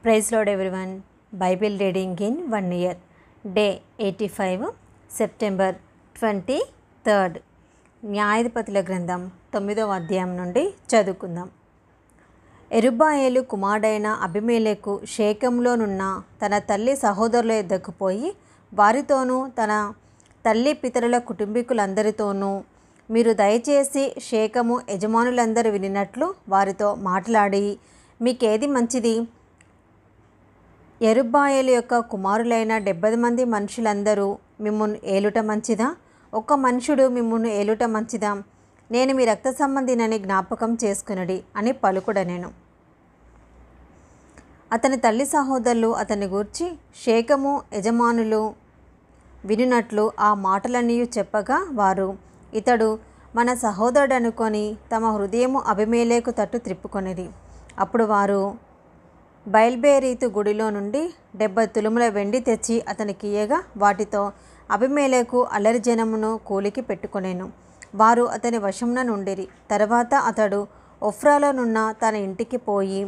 Praise Lord everyone. Bible reading in 1 year. Day 85, September 23rd. న్యాయాధిపతుల గ్రంథం 9వ అధ్యాయం నుండి చదువుకుందాం. యెరుబ్బయలు కుమారుడైన అబీమెలెకు షేకెములోనున్న తన తల్లి సహోదరుల యొద్దకు పోయి వారితోనూ తన తల్లి పితరుల కుటుంబీకులందరితోనూ మీరు దయచేసి షేకెము యజమానులందరూ వినినట్లు వారితో మాట్లాడి మీకేది మంచిది, యెరుబ్బయలు యొక్క కుమారులైన 70 మంది మనుషులందరూ మిమ్మును ఏలుట మంచిదా, ఒక్క మనుషుడు మిమ్మును ఏలుట మంచిదా, నేను మీ రక్త సంబంధినని జ్ఞాపకం చేసుకునడి అని పలుకుడనెను. అతని తల్లి సహోదరులు అతని గూర్చి షేకెము యజమానులు వినునట్లు ఆ మాటలన్నీ చెప్పగా వారు ఇతడు మన సహోదరుడనుకొని తమ హృదయము అబీమెలెకు తట్టు త్రిప్పుకొనిరి. అప్పుడు వారు బయల్బెరీతు గుడిలో నుండి 70 తులముల వెండి తెచ్చి అతనికి ఇయ్యగా వాటితో అబీమెలెకు అల్లరి జనమును కూలికి పెట్టుకొనెను. వారు అతని వశమున నుండిరి. తర్వాత అతడు ఒఫ్రాలోనున్న తన ఇంటికి పోయి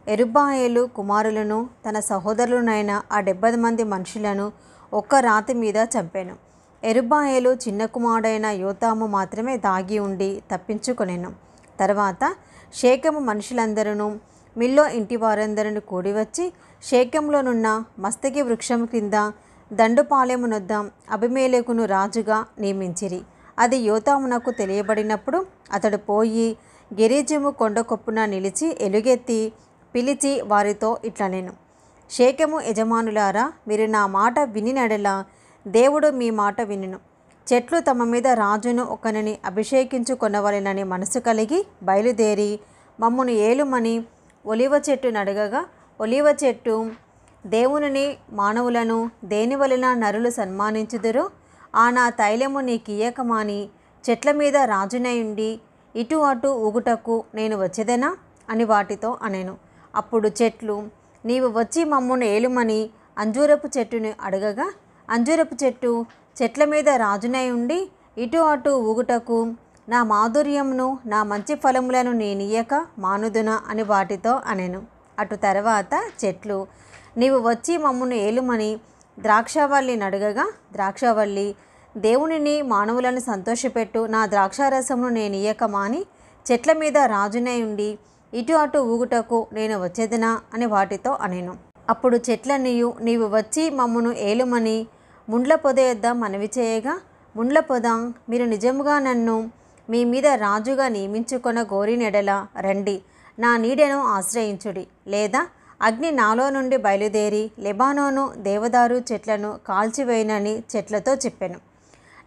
యెరుబ్బయలు కుమారులను తన సహోదరులనైన ఆ 70 మంది మనుషులను ఒక్క రాతి మీద చంపెను. యెరుబ్బయలు చిన్న కుమారుడైన యోతాము మాత్రమే దాగి ఉండి తప్పించుకొనెను. తర్వాత షేకెము మనుషులందరూ మిల్లో ఇంటి వారందరిని కూడివచ్చి షేకెములోనున్న మస్తకి వృక్షం క్రింద దండుపాలెమునొద్ద అబీమెలెకును రాజుగా నియమించిరి. అది యోతామునకు తెలియబడినప్పుడు అతడు పోయి గెరిజీము కొండ కొప్పున నిలిచి ఎలుగెత్తి పిలిచి వారితో ఇట్లనెను, షేకెము యజమానులారా, మీరు నా మాట వినినెడల దేవుడు మీ మాట వినును. చెట్లు తమ మీద రాజును ఒకనిని అభిషేకించుకొనవలెనని మనసు కలిగి బయలుదేరి మమ్మును ఏలుమని ఒలీవ చెట్టును అడగగా, ఒలీవ చెట్టు దేవునిని మానవులను దేనివలన నరులు సన్మానించుదురో ఆ నా తైలము నీకియ్యక మాని చెట్ల మీద రాజునై ఉండి ఇటు అటు ఊగుటకు నేను వచ్చేదనా అని వాటితో అనెను. అప్పుడు చెట్లు నీవు వచ్చి మమ్మును ఏలుమని అంజూరపు చెట్టును అడగగా, అంజూరపు చెట్టు చెట్ల మీద రాజునై ఉండి ఇటు అటు ఊగుటకు నా మాధుర్యమును నా మంచి ఫలములను నేనియ్యక మానుదునా అని వాటితో అనెను. అటు తర్వాత చెట్లు నీవు వచ్చి మమ్మును ఏలుమని ద్రాక్షవల్లిని అడగగా, ద్రాక్షవల్లి దేవునిని మానవులను సంతోషపెట్టు నా ద్రాక్షారసమును నేనియ్యక మాని చెట్ల మీద రాజునై ఉండి ఇటు అటు ఊగుటకు నేను వచ్చేదనా అని వాటితో అనెను. అప్పుడు చెట్లనియు నీవు వచ్చి మమ్మును ఏలుమని ముండ్ల పొద యొద్ద మనవి చేయగా, ముండ్ల పొద మీరు నిజముగా నన్ను మీ మీద రాజుగా నియమించుకొన గోరినెడల రండి, నా నీడను ఆశ్రయించుడి, లేదా అగ్ని నాలో నుండి బయలుదేరి లెబానోను దేవదారు చెట్లను కాల్చివేయనని చెట్లతో చెప్పెను.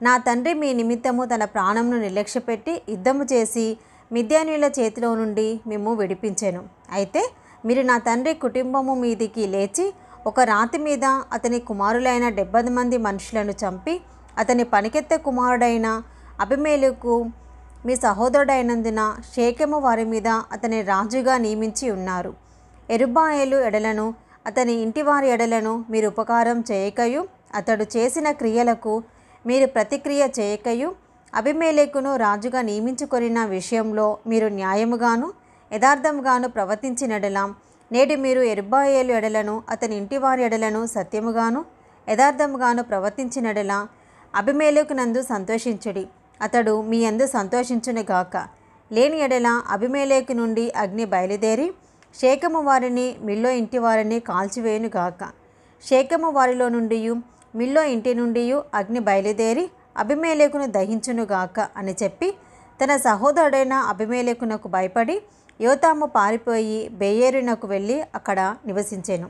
నా తండ్రి మీ నిమిత్తము తన ప్రాణమును నిర్లక్ష్యపెట్టి యుద్ధము చేసి మిద్యానీయుల చేతిలో నుండి మేము విడిపించెను. అయితే మీరు నా తండ్రి కుటుంబము మీదికి లేచి ఒక రాతి మీద అతని కుమారులైన 70 మంది మనుషులను చంపి అతని పనికెత్తే కుమారుడైన అబీమెలెకు మీ సహోదరుడైనందున షేకెము వారి మీద అతని రాజుగా నియమించి ఉన్నారు. యెరుబ్బయలు ఎడలను అతని ఇంటివారి ఎడలను మీరు ఉపకారం చేయకయు అతడు చేసిన క్రియలకు మీరు ప్రతిక్రియ చేయకయు అబీమెలెకును రాజుగా నియమించుకొనిన విషయంలో మీరు న్యాయముగాను యథార్థముగాను ప్రవర్తించినడల నేడు మీరు యెరుబ్బయలు ఎడలను అతని ఇంటివారి ఎడలను సత్యముగాను యథార్థముగాను ప్రవర్తించినడల అబీమెలెకునందు సంతోషించుడి, అతడు మీ యందు సంతోషించునుగాక. లేని ఎడల అబీమెలెకు నుండి అగ్ని బయలుదేరి షేకెము వారిని మిల్లో ఇంటి వారిని కాల్చివేయునుగాక. షేకెము వారిలో నుండి మిల్లో ఇంటి నుండి అగ్ని బయలుదేరి అబీమెలెకును దహించునుగాక అని చెప్పి తన సహోదరుడైన అబీమెలెకునకు భయపడి యోతాము పారిపోయి బెయేరునకు వెళ్ళి అక్కడ నివసించెను.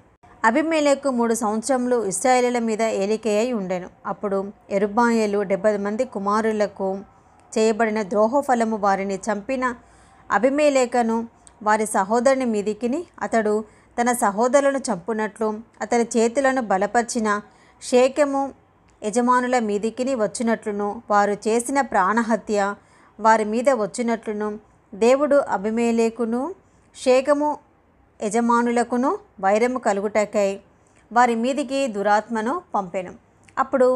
అబీమెలెకు 3 సంవత్సరములు ఇశ్రాయేలీయుల మీద ఏలికయ్యై ఉండెను. అప్పుడు యెరుబ్బయలు 70 మంది కుమారులకు చేయబడిన ద్రోహఫలము వారిని చంపిన అబీమెలెకును వారి సహోదరుని మీదికిని అతడు తన సహోదరులను చంపునట్లు అతని చేతులను బలపరిచిన షేకెము యజమానుల మీదికిని వచ్చినట్లును వారు చేసిన ప్రాణహత్య వారి మీద వచ్చినట్లును దేవుడు అబీమెలెకును షేకెము యజమానులకును వైరము కలుగుటకై వారి మీదికి దురాత్మను పంపెను. అప్పుడు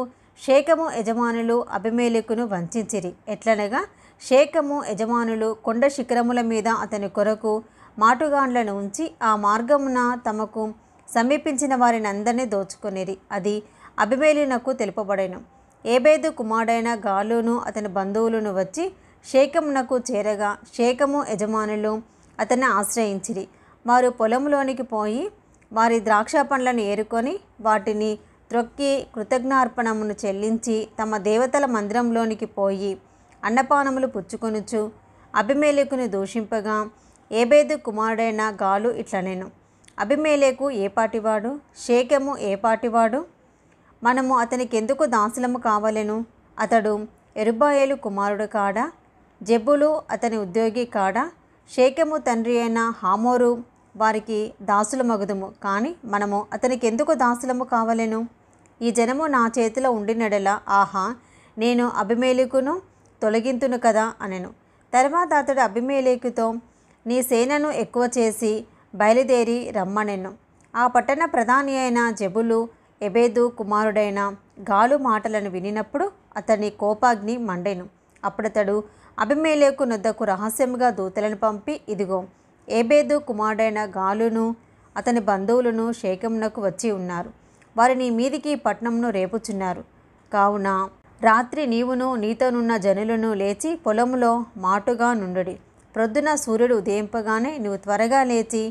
షేకెము యజమానులు అబీమెలెకును వంచిరి. ఎట్లనగా షేకెము యజమానులు కొండ శిఖరముల మీద అతని కొరకు మాటుగాండ్లను ఉంచి ఆ మార్గమున తమకు సమీపించిన వారిని అందరినీ దోచుకొనిరి. అది అబీమెలెకునకు తెలుపబడెను. ఏబేదు కుమారుడైన గాలును అతని బంధువులను వచ్చి షేకెమునకు చేరగా షేకెము యజమానులు అతన్ని ఆశ్రయించిరి. వారు పొలంలోనికి పోయి వారి ద్రాక్ష పండ్లను ఏరుకొని వాటిని త్రొక్కి కృతజ్ఞార్పణమును చెల్లించి తమ దేవతల మందిరంలోనికి పోయి అన్నపానములు పుచ్చుకొనుచు అబీమెలెకును దూషింపగా ఏబేదు కుమారుడైన గాలు ఇట్లనెను, అబీమెలెకు ఏపాటివాడు, షేకెము ఏపాటివాడు? మనము అతనికి ఎందుకు దాసులము కావలెను? అతడు యెరుబ్బయలు కుమారుడు కాడా? జెబులు అతని ఉద్యోగి కాడా? షేకెము తండ్రి అయిన హమోరు వారికి దాసులమగుదుము. కానీ మనము అతనికి ఎందుకు దాసులము కావలెను? ఈ జనము నా చేతిలో ఉండినడల ఆహా, నేను అబీమెలెకును తొలగింతును కదా అనెను. తర్వాత అతడు అబీమెలెకుతో నీ సేనను ఎక్కువ చేసి బయలుదేరి రమ్మనెను. ఆ పట్టణ ప్రధాని అయిన జెబులు ఏబేదు కుమారుడైన గాలు మాటలను వినినప్పుడు అతని కోపాగ్ని మండెను. అప్పుడతడు అబీమెలెకు నొద్దకు రహస్యముగా దూతలను పంపి, ఇదిగో, ఏబేదు కుమారుడైన గాలును అతని బంధువులను షేకెమునకు వచ్చి ఉన్నారు. వారు నీ మీదికి పట్టణమును రేపుచున్నారు. కావున రాత్రి నీవును నీతోనున్న జనులను లేచి పొలములో మాటుగా నుండుడి. ప్రొద్దున సూర్యుడు ఉదయింపగానే నీవు త్వరగా లేచి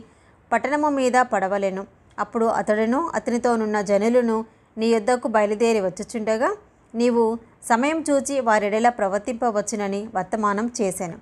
పట్టణము మీద పడవలెను. అప్పుడు అతడును అతనితోనున్న జనులను నీ యొద్దకు బయలుదేరి వచ్చుచుండగా నీవు సమయం చూచి వారెడల ప్రవర్తింపవచ్చునని వర్తమానం చేశాను.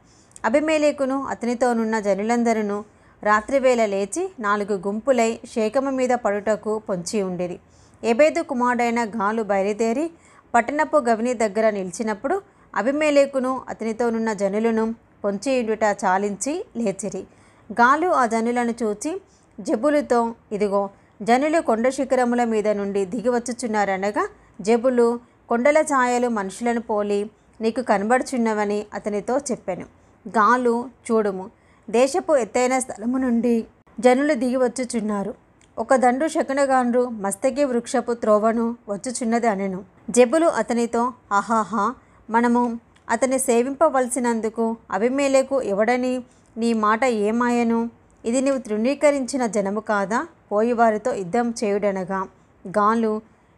అబీమెలెకును అతనితోనున్న జనులందరూ రాత్రివేళ లేచి 4 గుంపులై షేకెము మీద పడుటకు పొంచి ఉండిరి. ఏబేదు కుమారుడైన గాలు బయలుదేరి పట్టణపు గవిని దగ్గర నిలిచినప్పుడు అబీమెలెకును అతనితోనున్న జనులను పొంచియుండుట చాలించి లేచిరి. గాలు ఆ జనులను చూచి జెబులుతో, ఇదిగో, జనులు కొండ శిఖరముల మీద నుండి దిగివచ్చుచున్నారనగా జెబులు, కొండల ఛాయలు మనుషులను పోలి నీకు కనబడుచున్నవని అతనితో చెప్పెను. గాలు, చూడుము, దేశపు ఎత్తైన స్థలము నుండి జనులు దిగివచ్చుచున్నారు. ఒక దండు శకునగాండ్రు మస్తకి వృక్షపు త్రోవను వచ్చుచున్నది అనెను. జెబులు అతనితో, ఆహాహా, మనము అతన్ని సేవింపవలసినందుకు అబీమెలెకు ఎవడని నీ మాట ఏమాయను? ఇది నీవు తృణీకరించిన జనము కాదా? పోయి వారితో యుద్ధం చేయుడనగా గాలు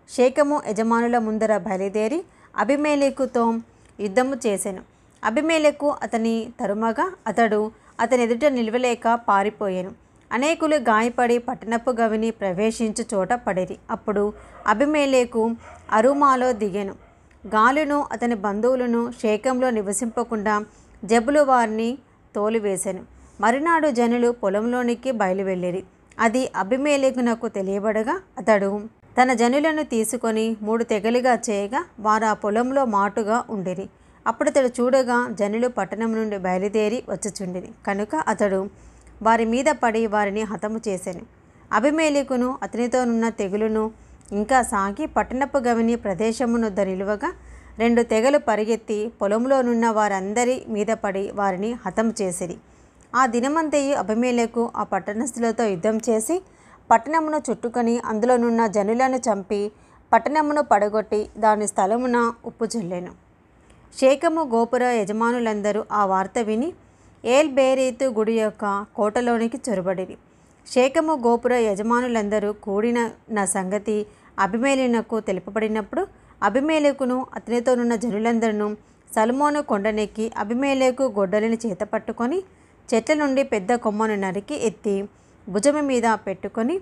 షేకెము యజమానుల ముందర బయలుదేరి అబీమెలెకుతో యుద్ధము చేసెను. అబీమెలెకు అతని తరుమగా అతడు అతని ఎదుట నిలవలేక పారిపోయెను. అనేకులు గాయపడి పట్టణపు గవిని ప్రవేశించు చోట పడిరి. అప్పుడు అబీమెలెకు అరుమాలో దిగెను. గాలును అతని బంధువులను షేకెంలో నివసింపకుండా జెబులు వారిని తోలివేశెను. మరునాడు జనులు పొలంలోనికి బయలువెళ్ళిరి. అది అబీమెలెకునకు తెలియబడగా అతడు తన జనులను తీసుకొని 3 తెగలుగా చేయగా వారు ఆ పొలంలో మాటుగా ఉండిరి. అప్పుడతడు చూడగా జనులు పట్టణం నుండి బయలుదేరి వచ్చుచుండిరి. కనుక అతడు వారి మీద పడి వారిని హతము చేసెను. అబీమెలెకును అతనితోనున్న తెగులును ఇంకా సాగి పట్టణపు గవిని ప్రదేశమునొద్ద నిలువగా 2 తెగలు పరిగెత్తి పొలంలోనున్న వారందరి మీద పడి వారిని హతము చేసిరి. ఆ దినమంతయు అబీమెలెకు ఆ పట్టణస్థులతో యుద్ధం చేసి పట్టణమును చుట్టుకొని అందులోనున్న జనులను చంపి పట్టణమును పడగొట్టి దాని స్థలమున ఉప్పు చల్లెను. షేకెము గోపుర యజమానులందరూ ఆ వార్త విని ఏల్ బేరీతు గుడి యొక్క కోటలోనికి చొరబడిరి. షేకెము గోపుర యజమానులందరూ కూడిన సంగతి అబీమెలెకునకు తెలుపబడినప్పుడు అబీమెలెకును అతనితోనున్న జనులందరూ సల్మోను కొండనెక్కి అబీమెలెకు గొడ్డలిని చేతపట్టుకొని చెట్ల నుండి పెద్ద కొమ్మను నరికి ఎత్తి భుజము మీద పెట్టుకొని,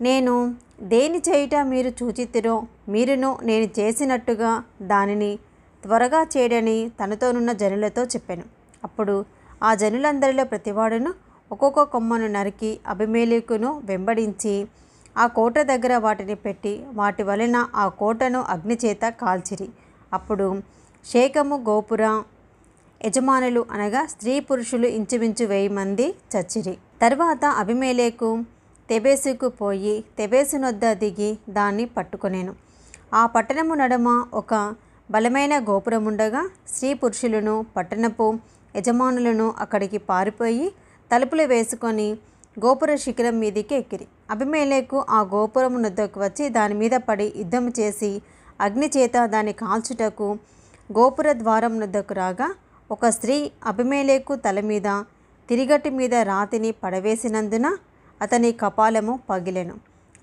నేను దేని చేయుట మీరు చూచితిరో మీరును నేను చేసినట్టుగా దానిని త్వరగా చేయడని తనతోనున్న జనులతో చెప్పెను. అప్పుడు ఆ జనులందరిలో ప్రతివాడును ఒక్కొక్క కొమ్మను నరికి అబీమెలెకును వెంబడించి ఆ కోట దగ్గర వాటిని పెట్టి వాటి వలన ఆ కోటను అగ్నిచేత కాల్చిరి. అప్పుడు షేకెము గోపుర యజమానులు అనగా స్త్రీ పురుషులు ఇంచుమించు 1000 మంది చచ్చిరి. తర్వాత అబీమెలెకు తెబేసుకు పోయి తెబేసునొద్ద దిగి దాన్ని పట్టుకొనెను. ఆ పట్టణము నడుమ ఒక బలమైన గోపురముండగా స్త్రీ పురుషులను పట్టణపు యజమానులను అక్కడికి పారిపోయి తలుపులు వేసుకొని గోపుర శిఖరం మీదికి ఎక్కిరి. అబీమెలెకు ఆ గోపురమునొద్దకు వచ్చి దాని మీద పడి యుద్ధము చేసి అగ్నిచేత దాన్ని కాల్చుటకు గోపుర ద్వారమునొద్దకు రాగా ఒక స్త్రీ అబీమెలెకు తల మీద తిరిగటి మీద రాతిని పడవేసినందున అతని కపాలము పగిలెను.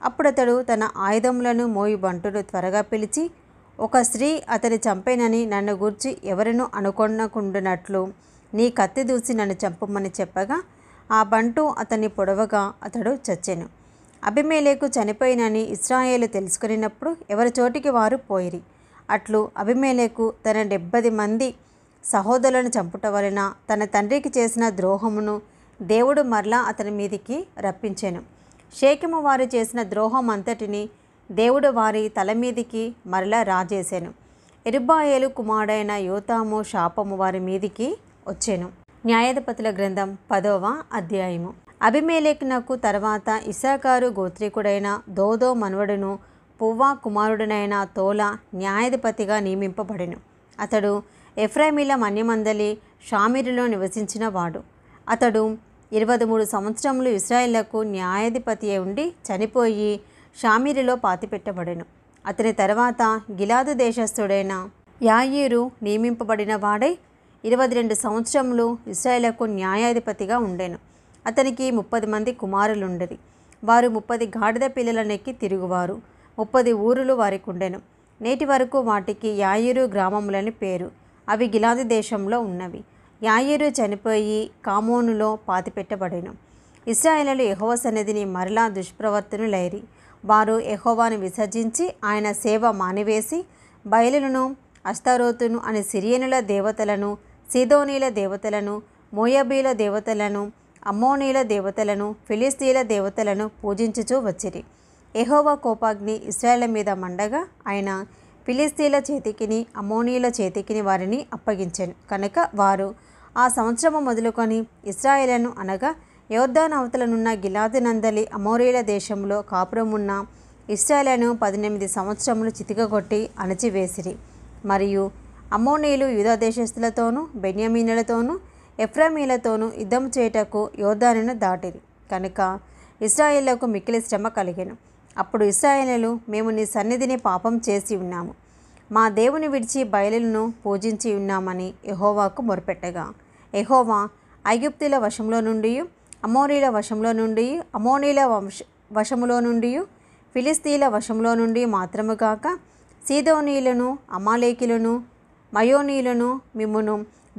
అప్పుడతడు తన ఆయుధములను మోయి బంటును త్వరగా పిలిచి, ఒక స్త్రీ అతని చంపేనని నన్ను గూర్చి ఎవరినూ అనుకొనకుండునట్లు నీ కత్తి దూసి నన్ను చంపమని చెప్పగా ఆ బంటు అతన్ని పొడవగా అతడు చచ్చెను. అబీమెలెకు చనిపోయినని ఇశ్రాయేలు తెలుసుకొనినప్పుడు ఎవరి చోటికి వారు పోయిరి. అట్లు అబీమెలెకు తన 70 మంది సహోదరులను చంపుట వలన తన తండ్రికి చేసిన ద్రోహమును దేవుడు మరలా అతని మీదికి రప్పించెను. షేకెము వారు చేసిన ద్రోహం అంతటిని దేవుడు వారి తల మీదికి మరలా రాజేసెను. యెరుబ్బయలు కుమారుడైన యోతాము శాపము వారి మీదికి వచ్చెను. న్యాయాధిపతుల గ్రంథం 10వ అధ్యాయము. అబీమెలెకునకు తర్వాత ఇస్సాకారు గోత్రీకుడైన దోదో మనువడును పువ్వా కుమారుడైన తోలా న్యాయాధిపతిగా నియమింపబడెను. అతడు ఎఫ్రాయిమీల మన్యమందలి షామీరులో నివసించిన వాడు. అతడు 23 సంవత్సరములు ఇశ్రాయేలుకు న్యాయాధిపతి ఉండి చనిపోయి షామీరులో పాతిపెట్టబడెను. అతని తర్వాత గిలాదు దేశస్థుడైన యాయీరు నియమింపబడిన వాడై 22 సంవత్సరములు ఇశ్రాయేలుకు న్యాయాధిపతిగా ఉండెను. అతనికి 30 మంది కుమారులుండిరి. వారు 30 గాడిద పిల్లలనెక్కి తిరుగువారు. 30 ఊరులు వారికి ఉండెను. నేటి వరకు వాటికి యాయీరు గ్రామములని పేరు. అవి గిలాదు దేశంలో ఉన్నవి. యాయీరు చనిపోయి కామోనులో పాతిపెట్టబడెను. ఇశ్రాయేలీయులు యెహోవా సన్నిధిని మరలా దుష్ప్రవర్తనులైరి. వారు యెహోవాను విసర్జించి ఆయన సేవ మానివేసి బయలులను అష్తారోతును అని సిరియనుల దేవతలను, సీదోనీల దేవతలను, మోయాబీల దేవతలను, అమ్మోనీల దేవతలను, ఫిలిస్తీయుల దేవతలను పూజించుచూ వచ్చిరి. యెహోవా కోపాగ్ని ఇశ్రాయేలు మీద మండగా ఆయన ఫిలిస్తీయుల చేతికిని అమ్మోనీయుల చేతికిని వారిని అప్పగించెను. కనుక వారు ఆ సంవత్సరము మొదలుకొని ఇశ్రాయేలును అనగా యొర్దాను అవతలనున్న గిలాదు నందలి అమోరీల దేశంలో కాపురమున్న ఇశ్రాయేలును 18 సంవత్సరములు చితికగొట్టి అణచివేసిరి. మరియు అమ్మోనీయులు యూదా దేశస్థులతోనూ బెన్యామీనులతోనూ ఎఫ్రాయిమీలతోనూ యుద్ధం చేయుటకు యొర్దానును దాటిరి. కనుక ఇశ్రాయేలుకు మిక్కిలి శ్రమ కలిగెను. అప్పుడు ఇశ్రాయేలీయులు, మేము నీ సన్నిధిని పాపం చేసి ఉన్నాము, మా దేవుని విడిచి బయలులను పూజించి ఉన్నామని యెహోవాకు మొరపెట్టగా యెహోవా ఐగుప్తీయుల వశంలో నుండి, అమోరీల వశంలో నుండి, అమ్మోనీయుల వశములో నుండి, ఫిలిస్తీయుల వశంలో నుండి మాత్రము కాక సీదోనీయులను, అమాలేకీయులను, మయోనీయులను మిమ్మును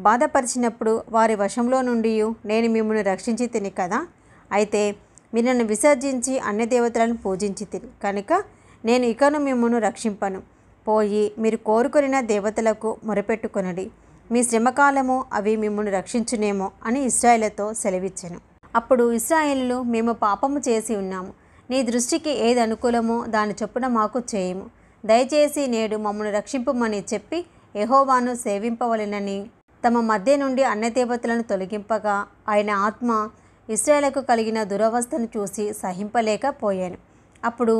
బాధపరిచినప్పుడు వారి వశంలో నుండి నేను మిమ్మును రక్షించి తిని కదా. అయితే మీరు నన్ను విసర్జించి అన్య దేవతలను పూజించి తిని కనుక నేను ఇకను మిమ్మును రక్షింపను. పోయి మీరు కోరుకొనిన దేవతలకు మొరపెట్టుకొనడి. మీ శ్రమకాలము అవి మిమ్మును రక్షించునేమో అని ఇశ్రాయేలుతో సెలవిచ్చెను. అప్పుడు ఇశ్రాయేలీయులు, మేము పాపము చేసి ఉన్నాము, నీ దృష్టికి ఏది అనుకూలమో దాని చొప్పున మాకు చేయము, దయచేసి నేడు మమ్మను రక్షింపమని చెప్పి యెహోవాను సేవింపవలెనని తమ మధ్య నుండి అన్య దేవతలను తొలగింపగా ఆయన ఆత్మ ఇశ్రాయేలుకు కలిగిన దురవస్థను చూసి సహింపలేకపోయాను. అప్పుడు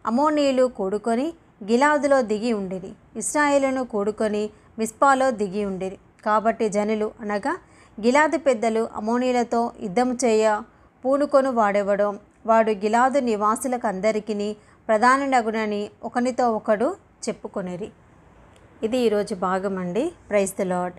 అమ్మోనీయులు కూడుకొని గిలాదులో దిగి ఉండిరి, ఇశ్రాయేలును కూడుకొని మిస్పాలో దిగి ఉండిరి. కాబట్టి జనులు అనగా గిలాదు పెద్దలు అమ్మోనీయులతో యుద్ధం చేయ పూనుకొను వాడెవడో వాడు గిలాదు నివాసులకందరికీ ప్రధానుడగునని ఒకనితో ఒకడు చెప్పుకొనిరి. ఇది ఈరోజు భాగం అండి. Praise the lord.